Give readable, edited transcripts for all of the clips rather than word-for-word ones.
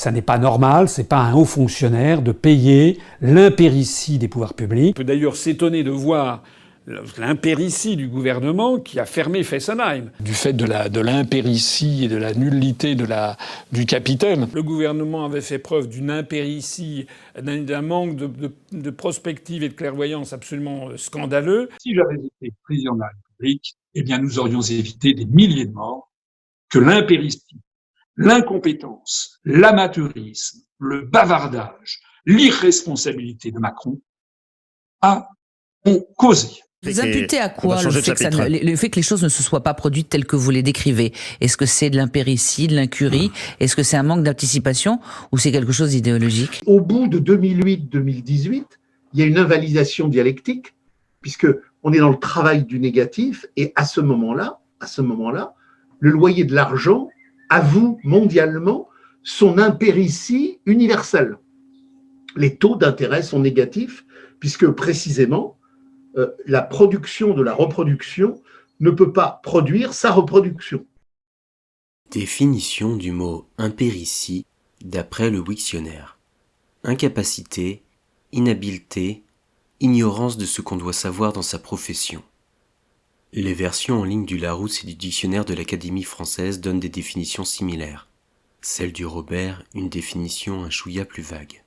Ça n'est pas normal, c'est pas un haut fonctionnaire de payer l'impéritie des pouvoirs publics. On peut d'ailleurs s'étonner de voir l'impéritie du gouvernement qui a fermé Fessenheim. Du fait de l'impéritie et de la nullité du capitaine. Le gouvernement avait fait preuve d'une impéritie, d'un manque de prospective et de clairvoyance absolument scandaleux. Si j'avais été président de la République, eh bien, nous aurions évité des milliers de morts que l'impéritie, l'incompétence, l'amateurisme, le bavardage, l'irresponsabilité de Macron ont causé. Vous imputez à quoi le fait que les choses ne se soient pas produites telles que vous les décrivez? Est-ce que c'est de l'impéritie, de l'incurie? Est-ce que c'est un manque d'anticipation ou c'est quelque chose d'idéologique? Au bout de 2008-2018, il y a une invalidation dialectique puisque on est dans le travail du négatif et à ce moment-là, le loyer de l'argent avoue mondialement son impéritie universelle. Les taux d'intérêt sont négatifs puisque précisément la production de la reproduction ne peut pas produire sa reproduction. Définition du mot impéritie d'après le Wiktionnaire. Incapacité, inhabileté, ignorance de ce qu'on doit savoir dans sa profession. Les versions en ligne du Larousse et du dictionnaire de l'Académie française donnent des définitions similaires. Celle du Robert, une définition un chouïa plus vague.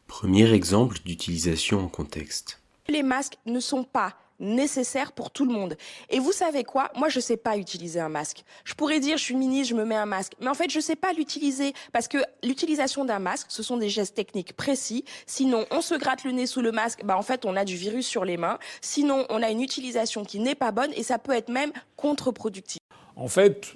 Premier exemple d'utilisation en contexte. Les masques ne sont pas nécessaires pour tout le monde. Et vous savez quoi? Moi, je sais pas utiliser un masque. Je pourrais dire, je suis ministre, je me mets un masque. Mais en fait, je sais pas l'utiliser. Parce que l'utilisation d'un masque, ce sont des gestes techniques précis. Sinon, on se gratte le nez sous le masque. En fait, on a du virus sur les mains. Sinon, on a une utilisation qui n'est pas bonne et ça peut être même contre-productif. En fait,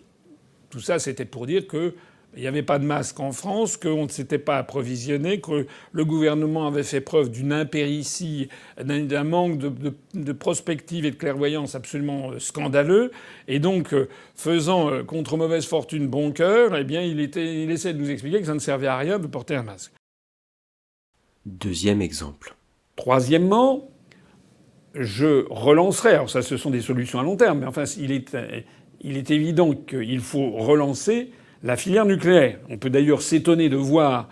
tout ça, c'était pour dire que il n'y avait pas de masque en France, qu'on ne s'était pas approvisionné, que le gouvernement avait fait preuve d'une impéritie, d'un manque de prospective et de clairvoyance absolument scandaleux. Et donc, faisant contre mauvaise fortune bon cœur, eh bien, il essayait de nous expliquer que ça ne servait à rien de porter un masque. Deuxième exemple. Troisièmement, je relancerai. Alors ça, ce sont des solutions à long terme, mais enfin, il est évident qu'il faut relancer la filière nucléaire. On peut d'ailleurs s'étonner de voir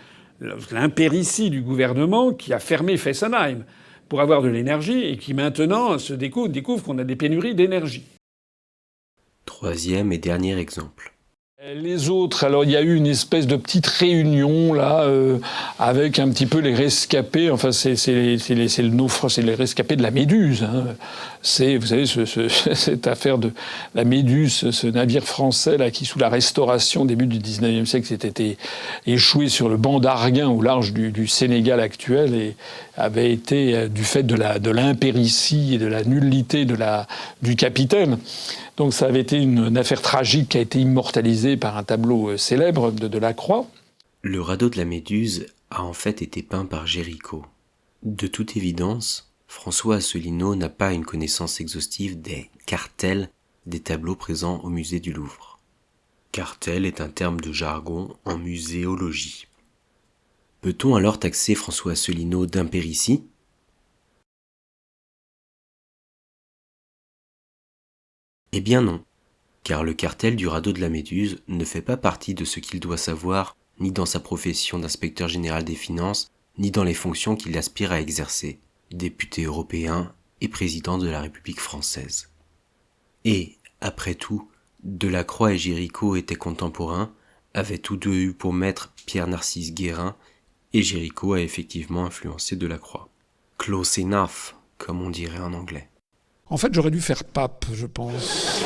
l'impéritie du gouvernement qui a fermé Fessenheim pour avoir de l'énergie et qui maintenant se découvre qu'on a des pénuries d'énergie. Troisième et dernier exemple. Les autres, alors il y a eu une espèce de petite réunion là avec un petit peu les rescapés. Enfin, c'est les rescapés de la Méduse. Hein. C'est, vous savez, cette affaire de la Méduse, ce navire français là qui, sous la Restauration, début du 19e siècle, s'était échoué sur le banc d'Arguin au large du Sénégal actuel et avait été, du fait de l'impéritie et de la nullité du capitaine. Donc ça avait été une affaire tragique qui a été immortalisée par un tableau célèbre de Delacroix. Le radeau de la Méduse a en fait été peint par Géricault. De toute évidence, François Asselineau n'a pas une connaissance exhaustive des cartels des tableaux présents au musée du Louvre. Cartel est un terme de jargon en muséologie. Peut-on alors taxer François Asselineau d'impéritie ? Eh bien non, car le cartel du radeau de la Méduse ne fait pas partie de ce qu'il doit savoir ni dans sa profession d'inspecteur général des finances, ni dans les fonctions qu'il aspire à exercer, député européen et président de la République française. Et, après tout, Delacroix et Géricault étaient contemporains, avaient tous deux eu pour maître Pierre-Narcisse Guérin, et Géricault a effectivement influencé Delacroix. Close enough, comme on dirait en anglais. En fait, j'aurais dû faire pape, je pense.